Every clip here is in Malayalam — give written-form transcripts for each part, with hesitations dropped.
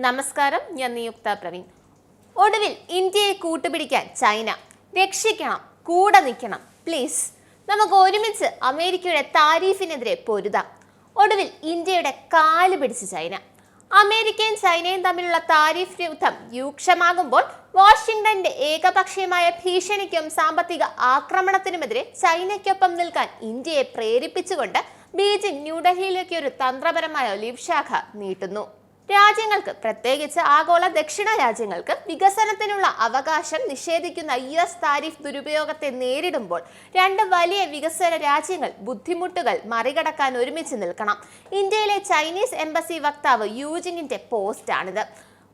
നമസ്കാരം, ഞാൻ നിയുക്ത പ്രവീൺ. ഒടുവിൽ ഇന്ത്യയെ കൂട്ടുപിടിക്കാൻ ചൈന. രക്ഷിക്കണം, കൂടെ നിൽക്കണം, പ്ലീസ്. നമുക്ക് ഒരുമിച്ച് അമേരിക്കയുടെ താരിഫിനെതിരെ പൊരുതാം. ഒടുവിൽ ഇന്ത്യയുടെ കാല് പിടിച്ച് ചൈന. അമേരിക്കയും ചൈനയും തമ്മിലുള്ള താരിഫ് യുദ്ധം രൂക്ഷമാകുമ്പോൾ വാഷിംഗ്ടന്റെ ഏകപക്ഷീയമായ ഭീഷണിക്കും സാമ്പത്തിക ആക്രമണത്തിനുമെതിരെ ചൈനയ്ക്കൊപ്പം നിൽക്കാൻ ഇന്ത്യയെ പ്രേരിപ്പിച്ചുകൊണ്ട് ബീജിംഗ് ന്യൂഡൽഹിയിലേക്ക് ഒരു തന്ത്രപരമായ ഒലിവ് ശാഖ നീട്ടുന്നു. രാജ്യങ്ങൾക്ക്, പ്രത്യേകിച്ച് ആഗോള ദക്ഷിണ രാജ്യങ്ങൾക്ക് വികസനത്തിനുള്ള അവകാശം നിഷേധിക്കുന്ന US താരിഫ് ദുരുപയോഗത്തെ നേരിടുമ്പോൾ രണ്ട് വലിയ വികസന രാജ്യങ്ങൾ ബുദ്ധിമുട്ടുകൾ മറികടക്കാൻ ഒരുമിച്ച് നിൽക്കണം. ഇന്ത്യയിലെ ചൈനീസ് എംബസി വക്താവ് യൂജിങ്ങിന്റെ പോസ്റ്റാണിത്.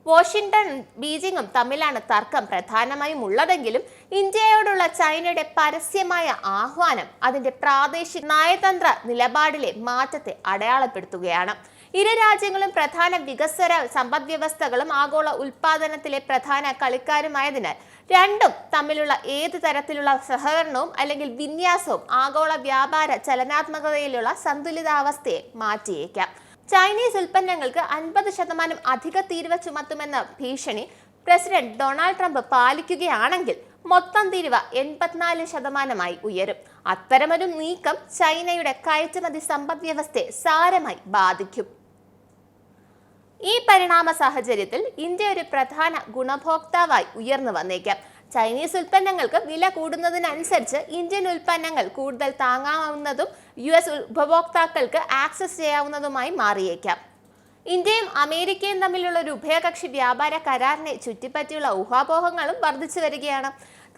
വാഷിംഗ്ടൺ ബീജിംഗും തമ്മിലാണ് തർക്കം പ്രധാനമായും ഉള്ളതെങ്കിലും ഇന്ത്യയോടുള്ള ചൈനയുടെ പരസ്യമായ ആഹ്വാനം അതിന്റെ പ്രാദേശിക നയതന്ത്ര നിലപാടിലെ മാറ്റത്തെ അടയാളപ്പെടുത്തുകയാണ്. ഇരു രാജ്യങ്ങളും പ്രധാന വികസന സമ്പദ്വ്യവസ്ഥകളും ആഗോള ഉൽപാദനത്തിലെ പ്രധാന കളിക്കാരുമായതിനാൽ രണ്ടും തമ്മിലുള്ള ഏത് തരത്തിലുള്ള സഹകരണവും അല്ലെങ്കിൽ വിന്യാസവും ആഗോള വ്യാപാര ചലനാത്മകതയിലുള്ള സന്തുലിതാവസ്ഥയെ മാറ്റിയേക്കാം. ചൈനീസ് ഉൽപ്പന്നങ്ങൾക്ക് 50% അധിക തീരുവ ചുമത്തുമെന്ന ഭീഷണി പ്രസിഡന്റ് ഡൊണാൾഡ് ട്രംപ് പാലിക്കുകയാണെങ്കിൽ മൊത്തം തീരുവ 84% ഉയരും. അത്തരമൊരു നീക്കം ചൈനയുടെ കയറ്റുമതി സമ്പദ്വ്യവസ്ഥയെ സാരമായി ബാധിക്കും. ഈ പരിണാമ സാഹചര്യത്തിൽ ഇന്ത്യ ഒരു പ്രധാന ഗുണഭോക്താവായി ഉയർന്നു വന്നേക്കാം. ചൈനീസ് ഉൽപ്പന്നങ്ങൾക്ക് വില കൂടുന്നതിനനുസരിച്ച് ഇന്ത്യൻ ഉൽപ്പന്നങ്ങൾ കൂടുതൽ താങ്ങാവുന്നതും US ഉപഭോക്താക്കൾക്ക് ആക്സസ് ചെയ്യാവുന്നതുമായി മാറിയേക്കാം. ഇന്ത്യയും അമേരിക്കയും തമ്മിലുള്ള ഒരു ഉഭയകക്ഷി വ്യാപാര കരാറിനെ ചുറ്റിപ്പറ്റിയുള്ള ഊഹാപോഹങ്ങളും വർദ്ധിച്ചു വരികയാണ്.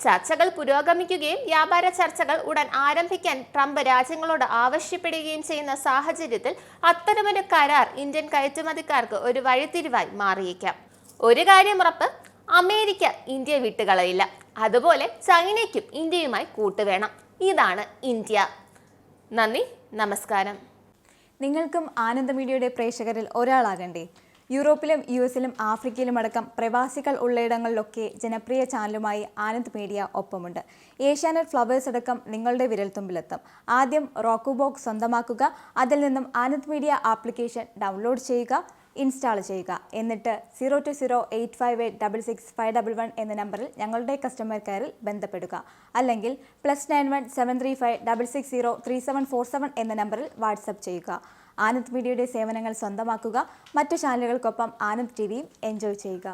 ചർച്ചകൾ പുരോഗമിക്കുകയും വ്യാപാര ചർച്ചകൾ ഉടൻ ആരംഭിക്കാൻ ട്രംപ് രാജ്യങ്ങളോട് ആവശ്യപ്പെടുകയും ചെയ്യുന്ന സാഹചര്യത്തിൽ അത്തരമൊരു കരാർ ഇന്ത്യൻ കയറ്റുമതിക്കാർക്ക് ഒരു വഴിത്തിരിവായി മാറിയേക്കാം. ഒരു കാര്യം ഉറപ്പ്, അമേരിക്ക ഇന്ത്യ വിട്ടുകളയില്ല. അതുപോലെ ചൈനയ്ക്കും ഇന്ത്യയുമായി കൂട്ടുവേണം. ഇതാണ് ഇന്ത്യ. നന്ദി, നമസ്കാരം. നിങ്ങൾക്കും ആനന്ദ മീഡിയയുടെ പ്രേക്ഷകരിൽ ഒരാളാകണ്ടേ? യൂറോപ്പിലും US-ലും ആഫ്രിക്കയിലും അടക്കം പ്രവാസികൾ ഉള്ളയിടങ്ങളിലൊക്കെ ജനപ്രിയ ചാനലുമായി ആനന്ദ് മീഡിയ ഒപ്പമുണ്ട്. ഏഷ്യാനെറ്റ് ഫ്ലവേഴ്സ് അടക്കം നിങ്ങളുടെ വിരൽത്തുമ്പിലെത്തും. ആദ്യം റോക്കു ബോക്സ് സ്വന്തമാക്കുക. അതിൽ നിന്നും ആനന്ദ് മീഡിയ ആപ്ലിക്കേഷൻ ഡൗൺലോഡ് ചെയ്യുക, ഇൻസ്റ്റാൾ ചെയ്യുക. എന്നിട്ട് 02085866511 എന്ന നമ്പറിൽ ഞങ്ങളുടെ കസ്റ്റമർ കെയറിൽ ബന്ധപ്പെടുക. അല്ലെങ്കിൽ +91 735 660 3747 എന്ന നമ്പറിൽ വാട്സപ്പ് ചെയ്യുക. ആനന്ദ് മീഡിയയുടെ സേവനങ്ങൾ സ്വന്തമാക്കുക. മറ്റു ചാനലുകൾക്കൊപ്പം ആനന്ദ് TVയും എൻജോയ് ചെയ്യുക.